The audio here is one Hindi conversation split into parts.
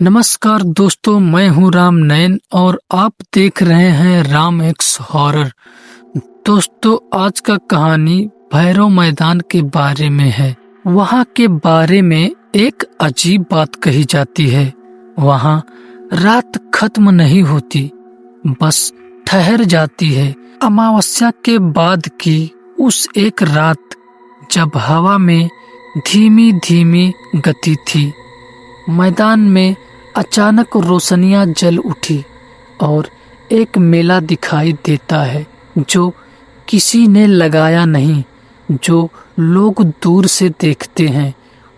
नमस्कार दोस्तों, मैं हूं राम नयन और आप देख रहे हैं राम एक्स हॉरर। दोस्तों, आज का कहानी भैरव मैदान के बारे में है। वहां के बारे में एक अजीब बात कही जाती है। वहां रात खत्म नहीं होती, बस ठहर जाती है। अमावस्या के बाद की उस एक रात जब हवा में धीमी धीमी गति थी, मैदान में अचानक रोशनियां जल उठी और एक मेला दिखाई देता है जो किसी ने लगाया नहीं। जो लोग दूर से देखते हैं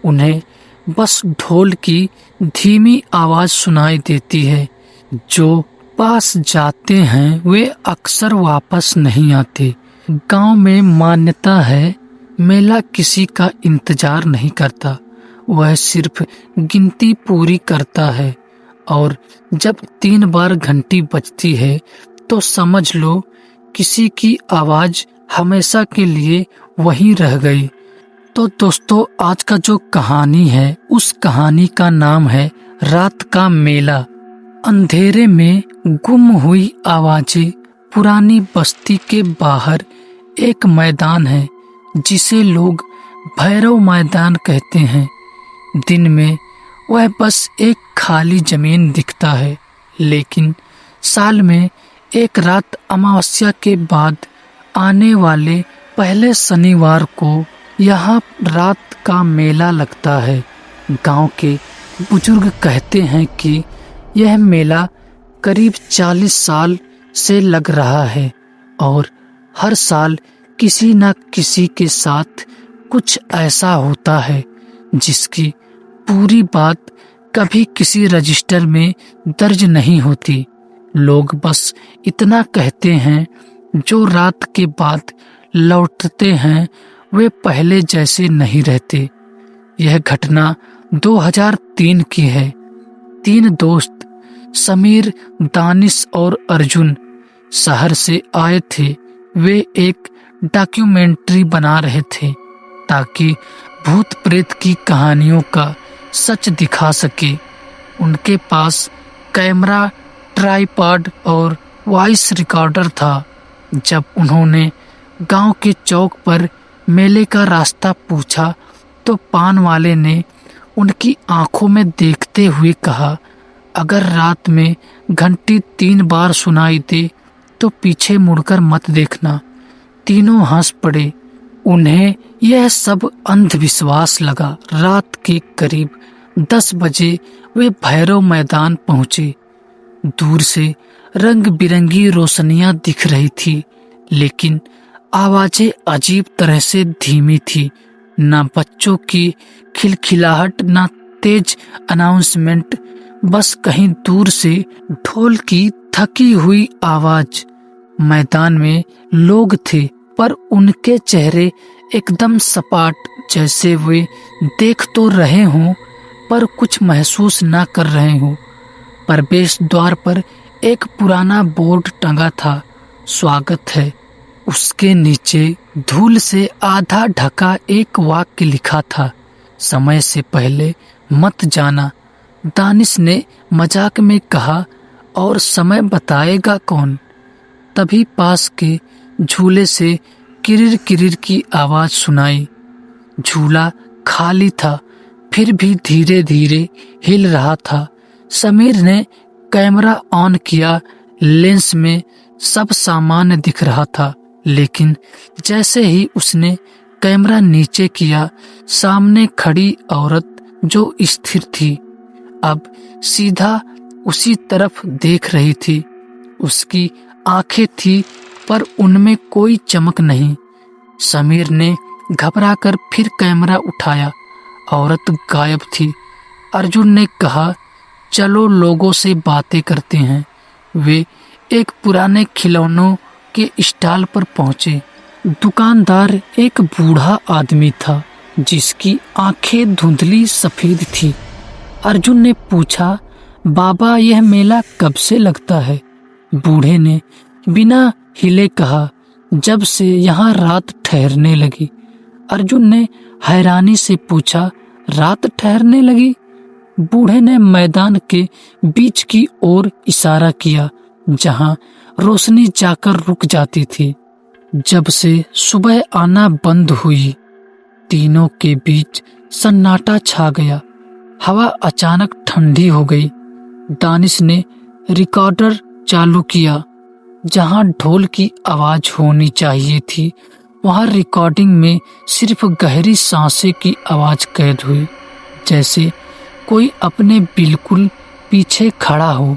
उन्हें बस ढोल की धीमी आवाज सुनाई देती है। जो पास जाते हैं वे अक्सर वापस नहीं आते। गांव में मान्यता है, मेला किसी का इंतजार नहीं करता, वह सिर्फ गिनती पूरी करता है। और जब 3 बार घंटी बजती है तो समझ लो किसी की आवाज हमेशा के लिए वहीं रह गई। तो दोस्तों, आज का जो कहानी है उस कहानी का नाम है रात का मेला। अंधेरे में गुम हुई आवाजें। पुरानी बस्ती के बाहर एक मैदान है जिसे लोग भैरव मैदान कहते हैं। दिन में वह बस एक खाली जमीन दिखता है, लेकिन साल में एक रात अमावस्या के बाद आने वाले पहले शनिवार को यहाँ रात का मेला लगता है। गांव के बुजुर्ग कहते हैं कि यह मेला करीब 40 साल से लग रहा है और हर साल किसी न किसी के साथ कुछ ऐसा होता है जिसकी पूरी बात कभी किसी रजिस्टर में दर्ज नहीं होती। लोग बस इतना कहते हैं, जो रात के बाद लौटते हैं वे पहले जैसे नहीं रहते। यह घटना 2003 की है। 3 दोस्त समीर, दानिश और अर्जुन शहर से आए थे। वे एक डॉक्यूमेंट्री बना रहे थे ताकि भूत प्रेत की कहानियों का सच दिखा सके। उनके पास कैमरा, ट्राइपॉड और वॉइस रिकॉर्डर था। जब उन्होंने गांव के चौक पर मेले का रास्ता पूछा तो पान वाले ने उनकी आंखों में देखते हुए कहा, अगर रात में घंटी 3 बार सुनाई दे तो पीछे मुड़कर मत देखना। तीनों हंस पड़े। उन्हें यह सब अंधविश्वास लगा। रात के करीब 10 बजे वे भैरव मैदान पहुंचे। दूर से रंग बिरंगी रोशनियां दिख रही थी, लेकिन आवाजें अजीब तरह से धीमी थी। ना बच्चों की खिलखिलाहट, ना तेज अनाउंसमेंट, बस कहीं दूर से ढोल की थकी हुई आवाज। मैदान में लोग थे, पर उनके चेहरे एकदम सपाट, जैसे वे देख तो रहे हों पर कुछ महसूस ना कर रहे हों। प्रवेश द्वार पर एक पुराना बोर्ड टंगा था, स्वागत है। उसके नीचे धूल से आधा ढका एक वाक्य लिखा था, समय से पहले मत जाना। दानिश ने मजाक में कहा, और समय बताएगा कौन? तभी पास के झूले से किरिर किरिर की आवाज सुनाई। झूला खाली था, फिर भी धीरे धीरे हिल रहा था। समीर ने कैमरा ऑन किया। लेंस में सब सामान्य दिख रहा था, लेकिन जैसे ही उसने कैमरा नीचे किया, सामने खड़ी औरत जो स्थिर थी, अब सीधा उसी तरफ देख रही थी। उसकी आंखें थी पर उनमें कोई चमक नहीं। समीर ने घबराकर फिर कैमरा उठाया। औरत गायब थी। अर्जुन ने कहा, चलो लोगों से बातें करते हैं। वे एक पुराने खिलौनों के स्टॉल पर पहुंचे। दुकानदार एक बूढ़ा आदमी था जिसकी आंखें धुंधली सफेद थी। अर्जुन ने पूछा, बाबा यह मेला कब से लगता है? बूढ़े ने बिना हिले कहा, जब से यहाँ रात ठहरने लगी। अर्जुन ने हैरानी से पूछा, रात ठहरने लगी? बूढ़े ने मैदान के बीच की ओर इशारा किया जहां रोशनी जाकर रुक जाती थी। जब से सुबह आना बंद हुई, तीनों के बीच सन्नाटा छा गया। हवा अचानक ठंडी हो गई। दानिश ने रिकॉर्डर चालू किया। जहां ढोल की आवाज होनी चाहिए थी, वहां रिकॉर्डिंग में सिर्फ गहरी सांसें की आवाज कैद हुई, जैसे कोई अपने बिल्कुल पीछे खड़ा हो।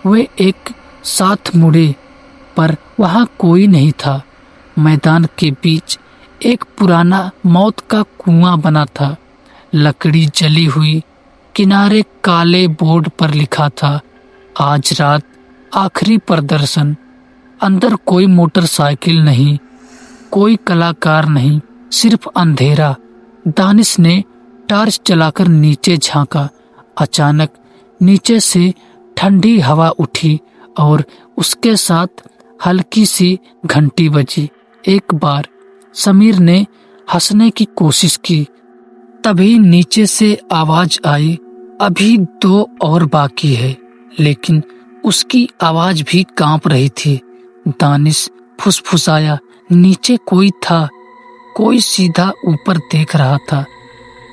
वे एक साथ मुड़े, पर वहां कोई नहीं था। मैदान के बीच एक पुराना मौत का कुआं बना था। लकड़ी जली हुई, किनारे काले बोर्ड पर लिखा था, आज रात आखिरी प्रदर्शन। अंदर कोई मोटरसाइकिल नहीं, कोई कलाकार नहीं, सिर्फ अंधेरा। दानिश ने टॉर्च जलाकर नीचे झांका। अचानक नीचे से ठंडी हवा उठी और उसके साथ हल्की सी घंटी बजी। एक बार समीर ने हंसने की कोशिश की। तभी नीचे से आवाज आई, अभी 2 और बाकी है। लेकिन उसकी आवाज भी कांप रही थी। दानिश फुसफुसाया, नीचे कोई था, कोई सीधा ऊपर देख रहा था।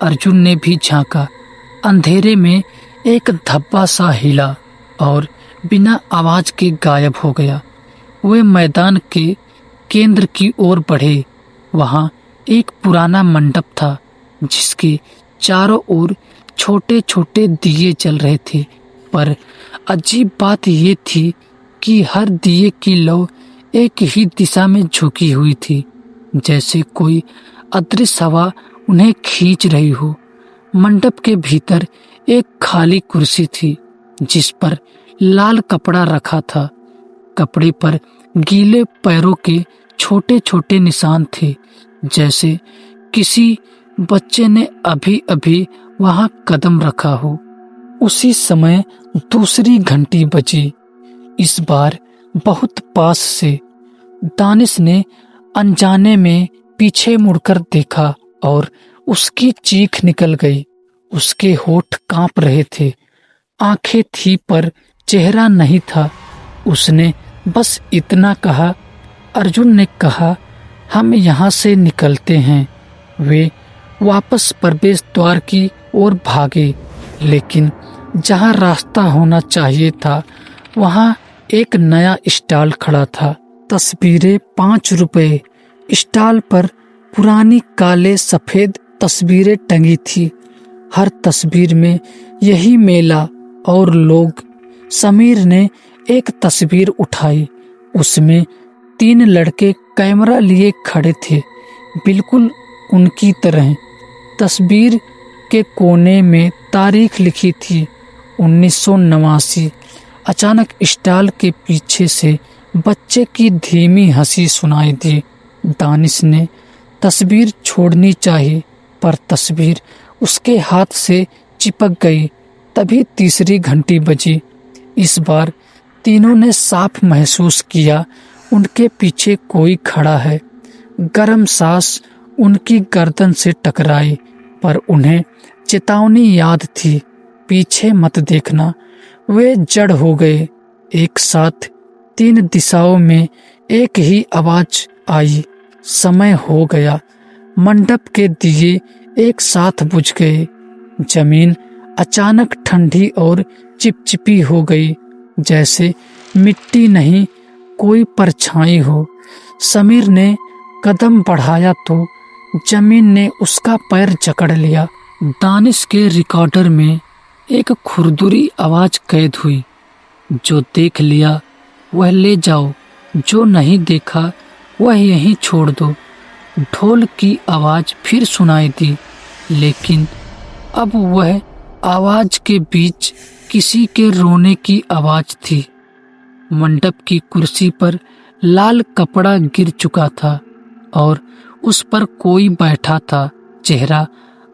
अर्जुन ने भी झांका। अंधेरे में एक धब्बा सा हिला और बिना आवाज के गायब हो गया। वे मैदान के केंद्र की ओर बढ़े। वहां एक पुराना मंडप था, जिसके चारों ओर छोटे छोटे दिए जल रहे थे। पर अजीब बात ये थी कि हर दिए की लौ एक ही दिशा में झुकी हुई थी, जैसे कोई अदृश्य हवा उन्हें खींच रही हो। मंडप के भीतर एक खाली कुर्सी थी, जिस पर लाल कपड़ा रखा था। कपड़े पर गीले पैरों के छोटे छोटे निशान थे, जैसे किसी बच्चे ने अभी अभी वहां कदम रखा हो। उसी समय दूसरी घंटी बजी, इस बार बहुत पास से। दानिश ने अनजाने में पीछे मुड़कर देखा और उसकी चीख निकल गई। उसके होठ कांप रहे थे, आंखें थी पर चेहरा नहीं था। उसने बस इतना कहा, अर्जुन ने कहा, हम यहाँ से निकलते हैं। वे वापस प्रवेश द्वार की ओर भागे, लेकिन जहाँ रास्ता होना चाहिए था, वहाँ एक नया स्टॉल खड़ा था। तस्वीरें 5 रुपए। स्टॉल पर पुरानी काले सफेद तस्वीरें टंगी थी। हर तस्वीर में यही मेला और लोग। समीर ने एक तस्वीर उठाई। उसमें 3 लड़के कैमरा लिए खड़े थे, बिल्कुल उनकी तरह। तस्वीर के कोने में तारीख लिखी थी, 1989। अचानक स्टॉल के पीछे से बच्चे की धीमी हंसी सुनाई दी। दानिश ने तस्वीर छोड़नी चाहिए, पर तस्वीर उसके हाथ से चिपक गई। तभी तीसरी घंटी बजी। इस बार तीनों ने साफ महसूस किया, उनके पीछे कोई खड़ा है। गर्म सांस उनकी गर्दन से टकराई, पर उन्हें चेतावनी याद थी, पीछे मत देखना। वे जड़ हो गए। एक साथ 3 दिशाओं में एक ही आवाज आई, समय हो गया। मंडप के दिए एक साथ बुझ गए। जमीन अचानक ठंडी और चिपचिपी हो गई, जैसे मिट्टी नहीं, कोई परछाई हो। समीर ने कदम बढ़ाया तो जमीन ने उसका पैर जकड़ लिया। दानिश के रिकॉर्डर में एक खुरदुरी आवाज कैद हुई, जो देख लिया वह ले जाओ, जो नहीं देखा वह यहीं छोड़ दो। ढोल की आवाज फिर सुनाई दी, लेकिन अब वह आवाज के बीच किसी के रोने की आवाज थी। मंडप की कुर्सी पर लाल कपड़ा गिर चुका था और उस पर कोई बैठा था, चेहरा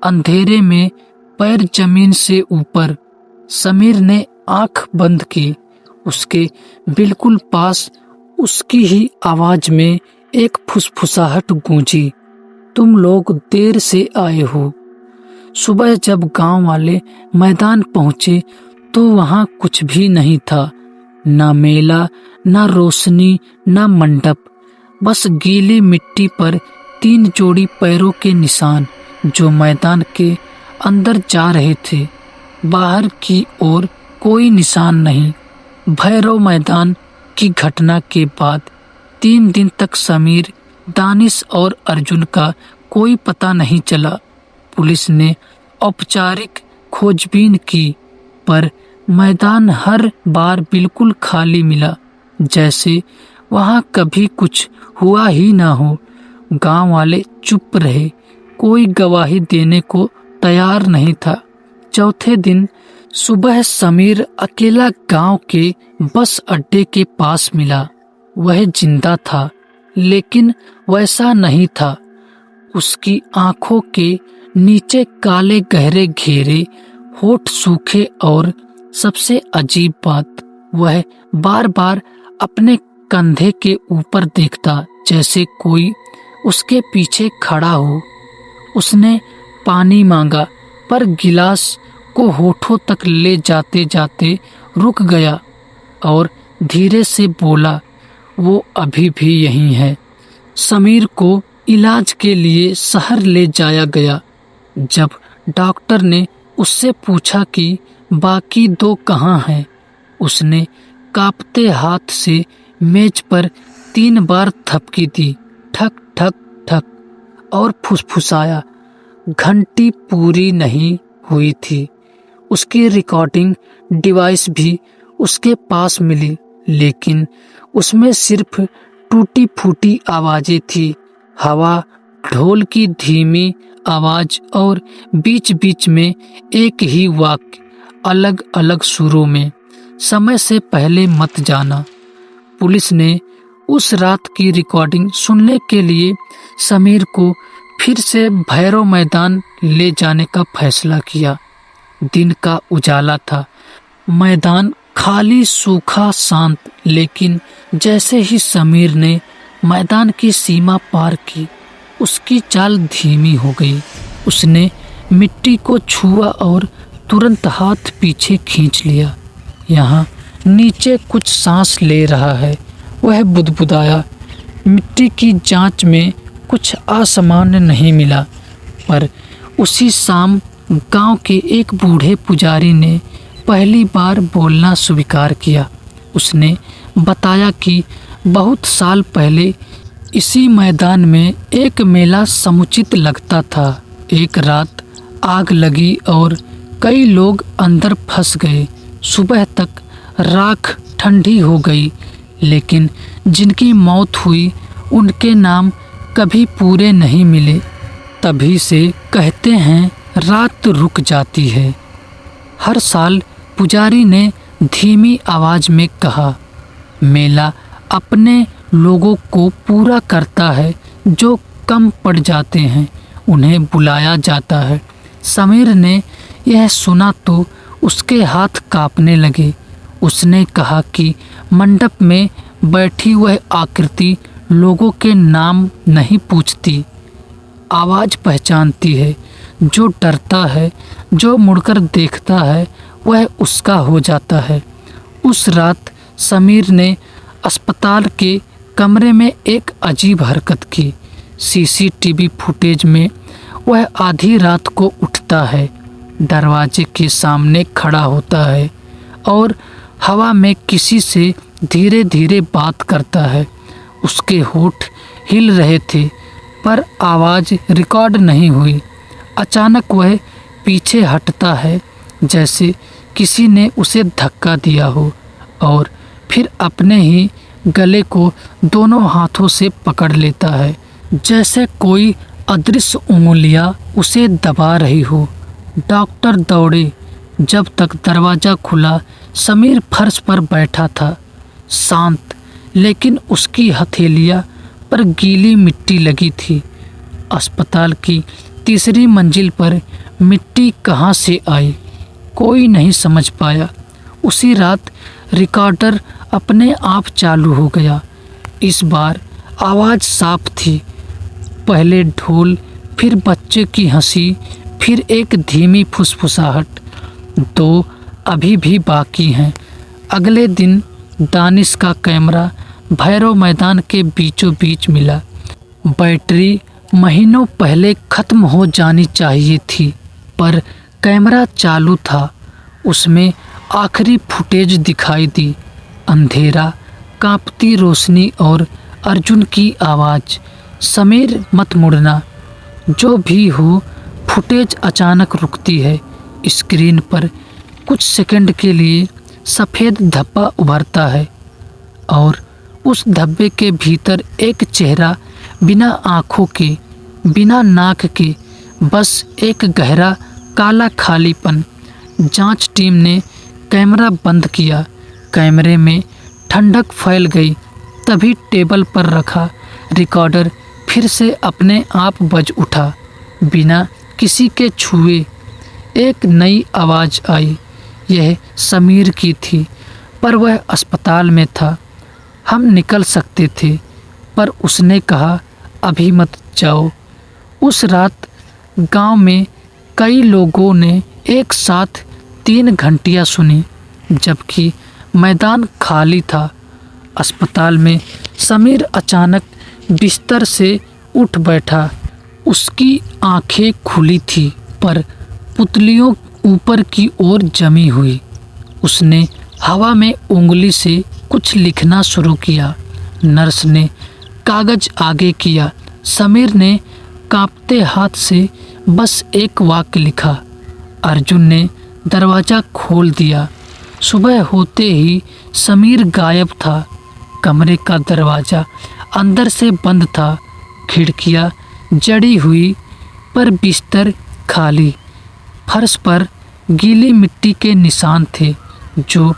अंधेरे में, पैर जमीन से ऊपर। समीर ने आंख बंद की। उसके बिल्कुल पास उसकी ही आवाज में एक फुसफुसाहट गूंजी, तुम लोग देर से आए हो। सुबह जब गांव वाले मैदान पहुंचे तो वहां कुछ भी नहीं था, ना मेला, ना रोशनी, ना मंडप, बस गीली मिट्टी पर 3 जोड़ी पैरों के निशान जो मैदान के अंदर जा रहे थे। बाहर की ओर कोई निशान नहीं। भैरव मैदान की घटना के बाद 3 दिन तक समीर, दानिश और अर्जुन का कोई पता नहीं चला। पुलिस ने औपचारिक खोजबीन की, पर मैदान हर बार बिल्कुल खाली मिला, जैसे वहां कभी कुछ हुआ ही ना हो। गांव वाले चुप रहे, कोई गवाही देने को तैयार नहीं था। चौथे दिन सुबह समीर अकेला गांव के बस अड्डे के पास मिला। वह जिंदा था, लेकिन वैसा नहीं था। उसकी आंखों के नीचे काले गहरे घेरे, होठ सूखे और सबसे अजीब बात, वह बार बार अपने कंधे के ऊपर देखता, जैसे कोई उसके पीछे खड़ा हो। उसने पानी मांगा, पर गिलास को होठों तक ले जाते जाते रुक गया और धीरे से बोला, वो अभी भी यहीं है। समीर को इलाज के लिए शहर ले जाया गया। जब डॉक्टर ने उससे पूछा कि बाकी 2 कहाँ हैं, उसने कांपते हाथ से मेज पर 3 बार थपकी दी, ठक ठक ठक, और फुसफुसाया। घंटी पूरी नहीं हुई थी। उसकी रिकॉर्डिंग डिवाइस भी उसके पास मिली, लेकिन उसमें सिर्फ टूटी फूटी आवाजें थी। हवा, ढोल की धीमी आवाज और बीच बीच में एक ही वाक्य अलग अलग सुरों में, समय से पहले मत जाना। पुलिस ने उस रात की रिकॉर्डिंग सुनने के लिए समीर को फिर से भैरव मैदान ले जाने का फैसला किया। दिन का उजाला था, मैदान खाली, सूखा, शांत, लेकिन जैसे ही समीर ने मैदान की सीमा पार की, उसकी चाल धीमी हो गई। उसने मिट्टी को छुआ और तुरंत हाथ पीछे खींच लिया। यहाँ नीचे कुछ सांस ले रहा है, वह बुदबुदाया। मिट्टी की जांच में कुछ असामान्य नहीं मिला, पर उसी शाम गांव के एक बूढ़े पुजारी ने पहली बार बोलना स्वीकार किया। उसने बताया कि बहुत साल पहले इसी मैदान में एक मेला समुचित लगता था। एक रात आग लगी और कई लोग अंदर फंस गए। सुबह तक राख ठंडी हो गई, लेकिन जिनकी मौत हुई उनके नाम कभी पूरे नहीं मिले। तभी से कहते हैं रात रुक जाती है। हर साल पुजारी ने धीमी आवाज में कहा, मेला अपने लोगों को पूरा करता है, जो कम पड़ जाते हैं उन्हें बुलाया जाता है। समीर ने यह सुना तो उसके हाथ कांपने लगे। उसने कहा कि मंडप में बैठी वह आकृति लोगों के नाम नहीं पूछती, आवाज पहचानती है। जो डरता है, जो मुड़कर देखता है, वह उसका हो जाता है। उस रात समीर ने अस्पताल के कमरे में एक अजीब हरकत की। सीसीटीवी फुटेज में वह आधी रात को उठता है, दरवाजे के सामने खड़ा होता है और हवा में किसी से धीरे धीरे बात करता है। उसके होठ हिल रहे थे, पर आवाज़ रिकॉर्ड नहीं हुई। अचानक वह पीछे हटता है, जैसे किसी ने उसे धक्का दिया हो, और फिर अपने ही गले को दोनों हाथों से पकड़ लेता है, जैसे कोई अदृश्य उंगलियां उसे दबा रही हो। डॉक्टर दौड़े। जब तक दरवाज़ा खुला, समीर फर्श पर बैठा था, शांत, लेकिन उसकी हथेलियां पर गीली मिट्टी लगी थी। अस्पताल की 3री मंजिल पर मिट्टी कहाँ से आई, कोई नहीं समझ पाया। उसी रात रिकॉर्डर अपने आप चालू हो गया। इस बार आवाज़ साफ थी। पहले ढोल, फिर बच्चे की हंसी, फिर एक धीमी फुसफुसाहट, 2 अभी भी बाकी हैं। अगले दिन दानिश का कैमरा भैरव मैदान के बीचों बीच मिला। बैटरी महीनों पहले ख़त्म हो जानी चाहिए थी, पर कैमरा चालू था। उसमें आखिरी फुटेज दिखाई दी। अंधेरा, कांपती रोशनी और अर्जुन की आवाज़, समीर मत मुड़ना। जो भी हो, फुटेज अचानक रुकती है। स्क्रीन पर कुछ सेकंड के लिए सफ़ेद धब्बा उभरता है और उस धब्बे के भीतर एक चेहरा, बिना आँखों के, बिना नाक के, बस एक गहरा काला खालीपन। जांच टीम ने कैमरा बंद किया। कैमरे में ठंडक फैल गई। तभी टेबल पर रखा रिकॉर्डर फिर से अपने आप बज उठा, बिना किसी के छुए। एक नई आवाज़ आई। यह समीर की थी, पर वह अस्पताल में था। हम निकल सकते थे, पर उसने कहा, अभी मत जाओ। उस रात गांव में कई लोगों ने एक साथ 3 घंटियां सुनी, जबकि मैदान खाली था। अस्पताल में समीर अचानक बिस्तर से उठ बैठा। उसकी आंखें खुली थी, पर पुतलियों ऊपर की ओर जमी हुई। उसने हवा में उंगली से कुछ लिखना शुरू किया। नर्स ने कागज आगे किया। समीर ने कांपते हाथ से बस एक वाक्य लिखा। अर्जुन ने दरवाज़ा खोल दिया। सुबह होते ही समीर गायब था। कमरे का दरवाज़ा अंदर से बंद था। खिड़कियाँ जड़ी हुई, पर बिस्तर खाली। फर्श पर गीली मिट्टी के निशान थे, जो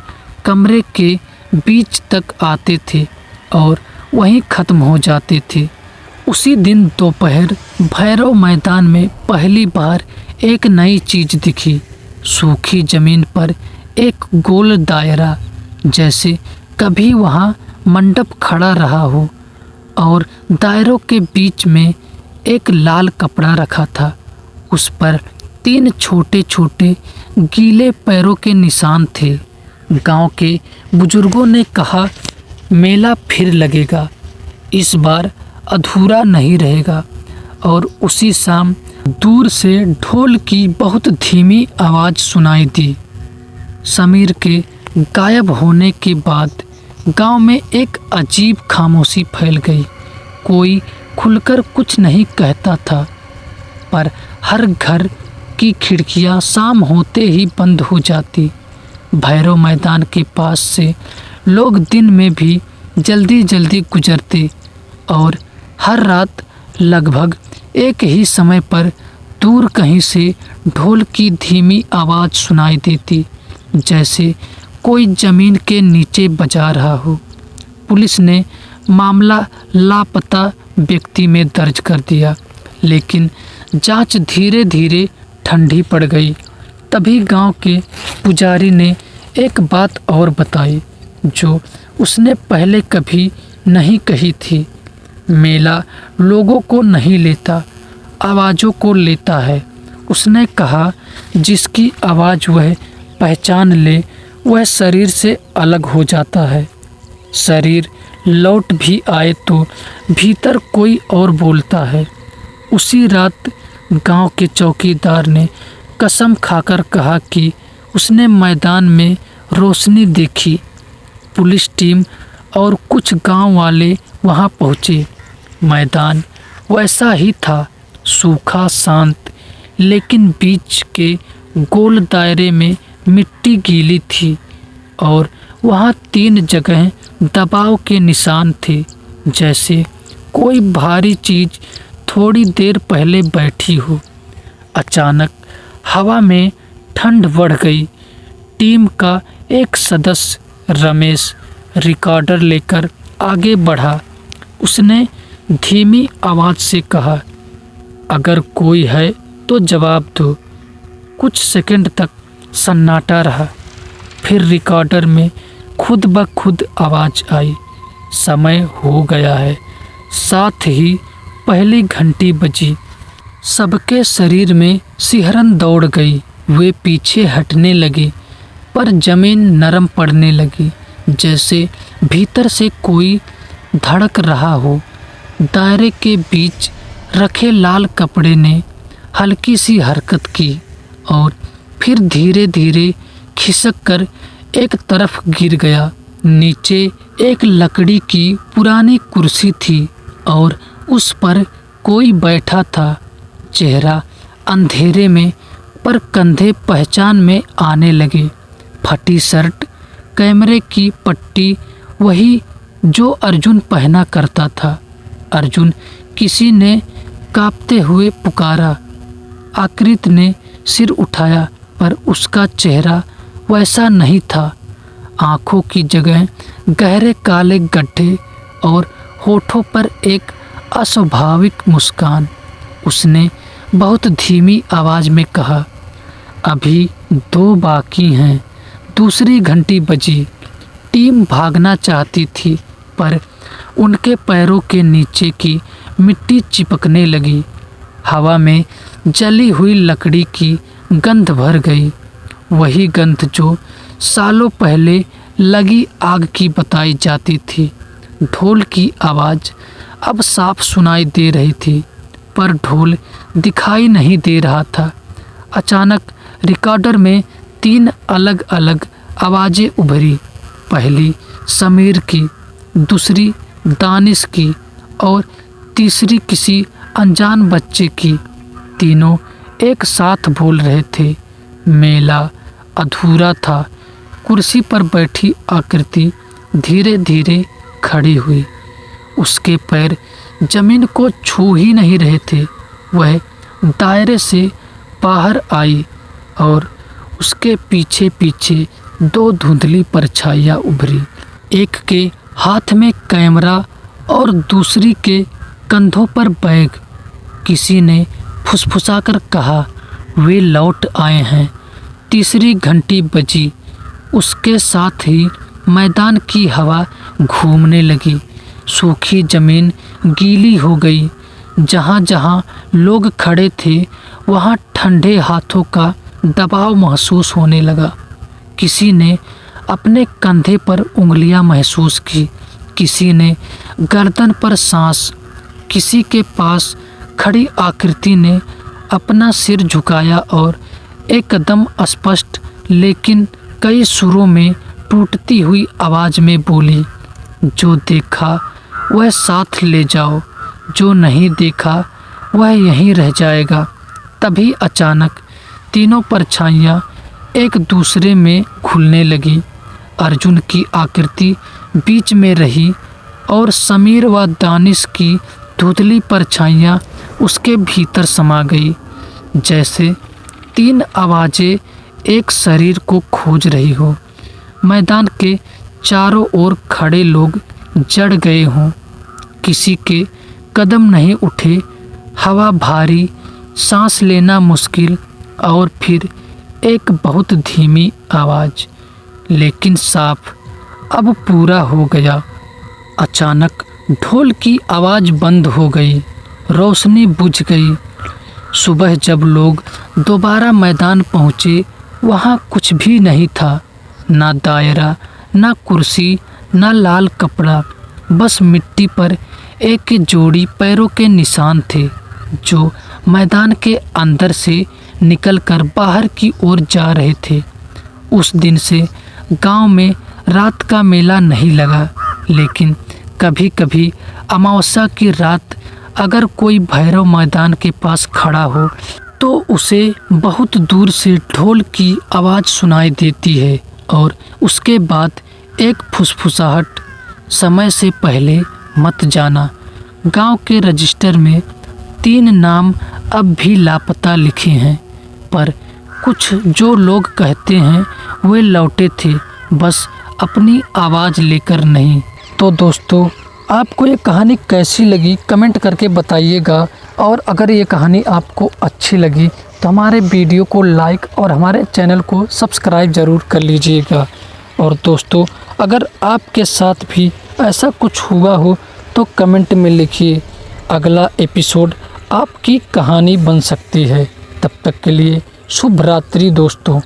कमरे के बीच तक आते थे और वहीं ख़त्म हो जाते थे। उसी दिन दोपहर भैरव मैदान में पहली बार एक नई चीज़ दिखी। सूखी ज़मीन पर एक गोल दायरा, जैसे कभी वहाँ मंडप खड़ा रहा हो, और दायरों के बीच में एक लाल कपड़ा रखा था। उस पर 3 छोटे छोटे गीले पैरों के निशान थे। गांव के बुजुर्गों ने कहा, मेला फिर लगेगा, इस बार अधूरा नहीं रहेगा। और उसी शाम दूर से ढोल की बहुत धीमी आवाज़ सुनाई दी। समीर के गायब होने के बाद गांव में एक अजीब खामोशी फैल गई। कोई खुलकर कुछ नहीं कहता था, पर हर घर की खिड़कियां शाम होते ही बंद हो जाती। भैरव मैदान के पास से लोग दिन में भी जल्दी जल्दी गुजरते, और हर रात लगभग एक ही समय पर दूर कहीं से ढोल की धीमी आवाज़ सुनाई देती, जैसे कोई ज़मीन के नीचे बजा रहा हो। पुलिस ने मामला लापता व्यक्ति में दर्ज कर दिया, लेकिन जांच धीरे धीरे ठंडी पड़ गई। तभी गांव के पुजारी ने एक बात और बताई, जो उसने पहले कभी नहीं कही थी। मेला लोगों को नहीं लेता, आवाज़ों को लेता है। उसने कहा, जिसकी आवाज़ वह पहचान ले, वह शरीर से अलग हो जाता है। शरीर लौट भी आए तो भीतर कोई और बोलता है। उसी रात गांव के चौकीदार ने कसम खाकर कहा कि उसने मैदान में रोशनी देखी। पुलिस टीम और कुछ गांव वाले वहां पहुंचे। मैदान वैसा ही था, सूखा, शांत, लेकिन बीच के गोल दायरे में मिट्टी गीली थी, और वहाँ 3 जगह दबाव के निशान थे, जैसे कोई भारी चीज़ थोड़ी देर पहले बैठी हो। अचानक हवा में ठंड बढ़ गई। टीम का एक सदस्य रमेश रिकॉर्डर लेकर आगे बढ़ा। उसने धीमी आवाज़ से कहा, अगर कोई है तो जवाब दो। कुछ सेकंड तक सन्नाटा रहा। फिर रिकॉर्डर में खुद ब खुद आवाज़ आई, समय हो गया है। साथ ही पहली घंटी बजी। सबके शरीर में सिहरन दौड़ गई। वे पीछे हटने लगे, पर जमीन नरम पड़ने लगी, जैसे भीतर से कोई धड़क रहा हो। दायरे के बीच रखे लाल कपड़े ने हल्की सी हरकत की और फिर धीरे धीरे खिसक कर एक तरफ गिर गया। नीचे एक लकड़ी की पुरानी कुर्सी थी और उस पर कोई बैठा था। चेहरा अंधेरे में, पर कंधे पहचान में आने लगे। फटी शर्ट, कैमरे की पट्टी, वही जो अर्जुन पहना करता था। अर्जुन, किसी ने कांपते हुए पुकारा। आकृति ने सिर उठाया, पर उसका चेहरा वैसा नहीं था। आंखों की जगह गहरे काले गड्ढे और होठों पर एक अस्वाभाविक मुस्कान। उसने बहुत धीमी आवाज में कहा, अभी 2 बाकी हैं। दूसरी घंटी बजी। टीम भागना चाहती थी, पर उनके पैरों के नीचे की मिट्टी चिपकने लगी। हवा में जली हुई लकड़ी की गंध भर गई, वही गंध जो सालों पहले लगी आग की बताई जाती थी। ढोल की आवाज़ अब साफ सुनाई दे रही थी, पर ढोल दिखाई नहीं दे रहा था। अचानक रिकॉर्डर में 3 अलग अलग आवाज़ें उभरी। पहली समीर की, दूसरी दानिश की और तीसरी किसी अनजान बच्चे की। तीनों एक साथ बोल रहे थे, मेला अधूरा था। कुर्सी पर बैठी आकृति धीरे धीरे खड़ी हुई। उसके पैर जमीन को छू ही नहीं रहे थे। वह दायरे से बाहर आई और उसके पीछे पीछे 2 धुंधली परछाइयाँ उभरी। एक के हाथ में कैमरा और दूसरी के कंधों पर बैग। किसी ने फुसफुसाकर कहा, वे लौट आए हैं। तीसरी घंटी बजी। उसके साथ ही मैदान की हवा घूमने लगी। सूखी जमीन गीली हो गई। जहाँ जहाँ लोग खड़े थे, वहाँ ठंडे हाथों का दबाव महसूस होने लगा। किसी ने अपने कंधे पर उंगलियां महसूस की, किसी ने गर्दन पर सांस। किसी के पास खड़ी आकृति ने अपना सिर झुकाया और एकदम स्पष्ट लेकिन कई सुरों में टूटती हुई आवाज़ में बोली, जो देखा वह साथ ले जाओ, जो नहीं देखा वह यहीं रह जाएगा। तभी अचानक तीनों परछाइयाँ एक दूसरे में घुलने लगी। अर्जुन की आकृति बीच में रही और समीर व दानिश की धुंधली परछाइयाँ उसके भीतर समा गई। जैसे 3 आवाज़ें एक शरीर को खोज रही हो। मैदान के चारों ओर खड़े लोग जड़ गए हों। किसी के कदम नहीं उठे। हवा भारी, सांस लेना मुश्किल और फिर एक बहुत धीमी आवाज़, लेकिन साफ, अब पूरा हो गया। अचानक ढोल की आवाज़ बंद हो गई। रोशनी बुझ गई। सुबह जब लोग दोबारा मैदान पहुँचे, वहाँ कुछ भी नहीं था। ना दायरा, ना कुर्सी, ना लाल कपड़ा। बस मिट्टी पर एक जोड़ी पैरों के निशान थे, जो मैदान के अंदर से निकलकर बाहर की ओर जा रहे थे। उस दिन से गांव में रात का मेला नहीं लगा, लेकिन कभी कभी अमावस्या की रात अगर कोई भैरव मैदान के पास खड़ा हो तो उसे बहुत दूर से ढोल की आवाज़ सुनाई देती है और उसके बाद एक फुसफुसाहट, समय से पहले मत जाना। गांव के रजिस्टर में 3 नाम अब भी लापता लिखे हैं, पर कुछ जो लोग कहते हैं वे लौटे थे, बस अपनी आवाज़ लेकर नहीं। तो दोस्तों, आपको ये कहानी कैसी लगी कमेंट करके बताइएगा, और अगर ये कहानी आपको अच्छी लगी तो हमारे वीडियो को लाइक और हमारे चैनल को सब्सक्राइब ज़रूर कर लीजिएगा। और दोस्तों, अगर आपके साथ भी ऐसा कुछ हुआ हो तो कमेंट में लिखिए। अगला एपिसोड आपकी कहानी बन सकती है। तब तक के लिए शुभ रात्रि दोस्तों।